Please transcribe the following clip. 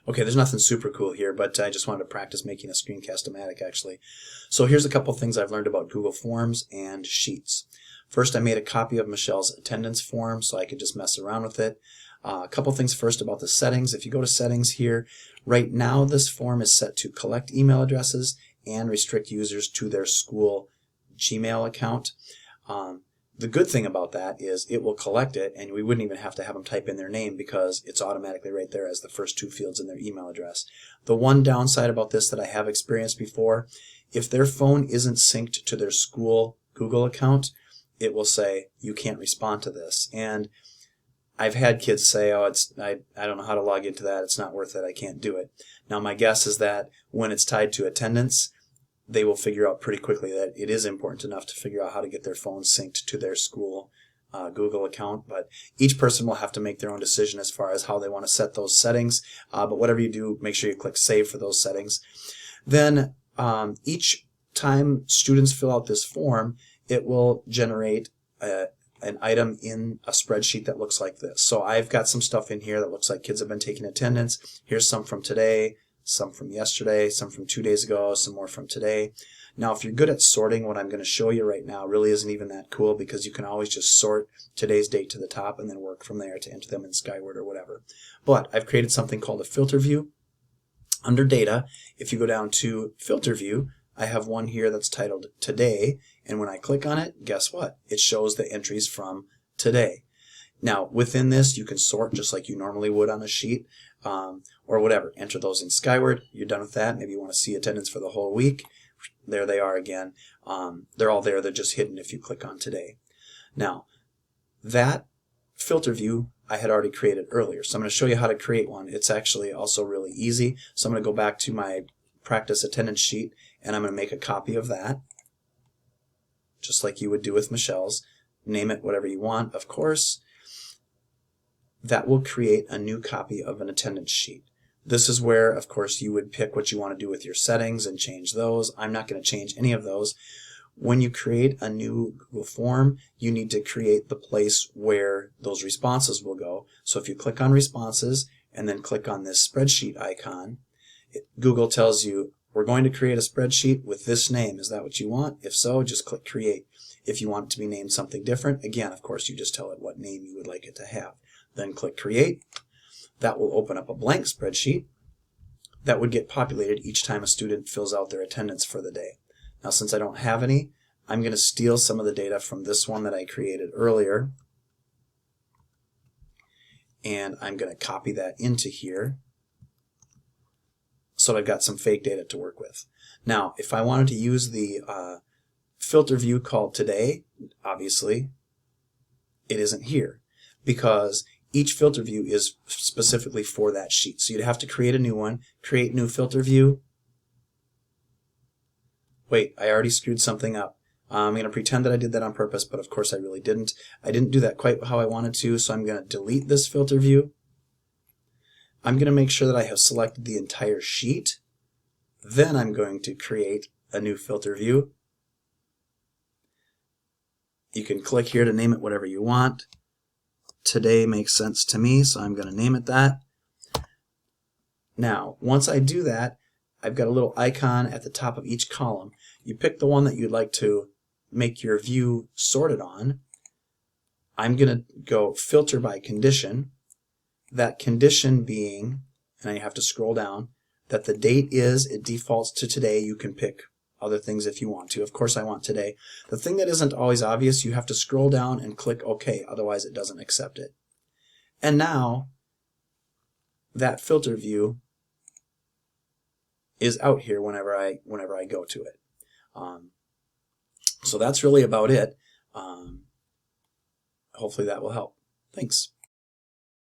Okay, there's nothing super cool here, but I just wanted to practice making a screencast-o-matic actually. So here's a couple things I've learned about Google Forms and Sheets. First, I made a copy of Michelle's attendance form so I could just mess around with it. A couple things first about the settings. If you go to settings here, right now this form is set to collect email addresses and restrict users to their school Gmail account. The good thing about that is it will collect it and we wouldn't even have to have them type in their name because it's automatically right there as the first two fields in their email address. The one downside about this that I have experienced before, if their phone isn't synced to their school Google account, it will say you can't respond to this. And I've had kids say, oh, I don't know how to log into that, it's not worth it, I can't do it. Now my guess is that when it's tied to attendance, they will figure out pretty quickly that it is important enough to figure out how to get their phone synced to their school Google account. But each person will have to make their own decision as far as how they want to set those settings. But whatever you do, make sure you click Save for those settings. Then each time students fill out this form, it will generate an item in a spreadsheet that looks like this. So I've got some stuff in here that looks like kids have been taking attendance. Here's some from today, some from yesterday, some from 2 days ago, some more from today. Now if you're good at sorting, what I'm going to show you right now really isn't even that cool because you can always just sort today's date to the top and then work from there to enter them in Skyward or whatever. But I've created something called a filter view. Under data, if you go down to filter view, I have one here that's titled today, and when I click on it, guess what? It shows the entries from today. Now within this you can sort just like you normally would on a sheet. Or whatever. Enter those in Skyward. You're done with that. Maybe you want to see attendance for the whole week. There they are again. They're all there. They're just hidden if you click on today. Now, that filter view I had already created earlier. So I'm going to show you how to create one. It's actually also really easy. So I'm going to go back to my practice attendance sheet and I'm going to make a copy of that, just like you would do with Michelle's. Name it whatever you want, of course. That will create a new copy of an attendance sheet. This is where, of course, you would pick what you want to do with your settings and change those. I'm not going to change any of those. When you create a new Google form, you need to create the place where those responses will go. So if you click on responses and then click on this spreadsheet icon, Google tells you, we're going to create a spreadsheet with this name. Is that what you want? If so, just click create. If you want it to be named something different, again, of course, you just tell it what name you would like it to have. Then click create. That will open up a blank spreadsheet that would get populated each time a student fills out their attendance for the day. Now since I don't have any, I'm going to steal some of the data from this one that I created earlier and I'm going to copy that into here so that I've got some fake data to work with. Now if I wanted to use the filter view called today, obviously it isn't here because each filter view is specifically for that sheet. So you'd have to create a new one, create new filter view. Wait, I already screwed something up. I'm going to pretend that I did that on purpose, but of course I really didn't. I didn't do that quite how I wanted to, so I'm going to delete this filter view. I'm going to make sure that I have selected the entire sheet. Then I'm going to create a new filter view. You can click here to name it whatever you want. Today makes sense to me, so I'm going to name it that. Now, once I do that, I've got a little icon at the top of each column. You pick the one that you'd like to make your view sorted on. I'm going to go filter by condition. That condition being, and I have to scroll down, that the date it defaults to today. You can pick other things if you want to. Of course I want today. The thing that isn't always obvious, you have to scroll down and click OK, otherwise it doesn't accept it. And now that filter view is out here whenever I go to it. So that's really about it. Hopefully that will help. Thanks.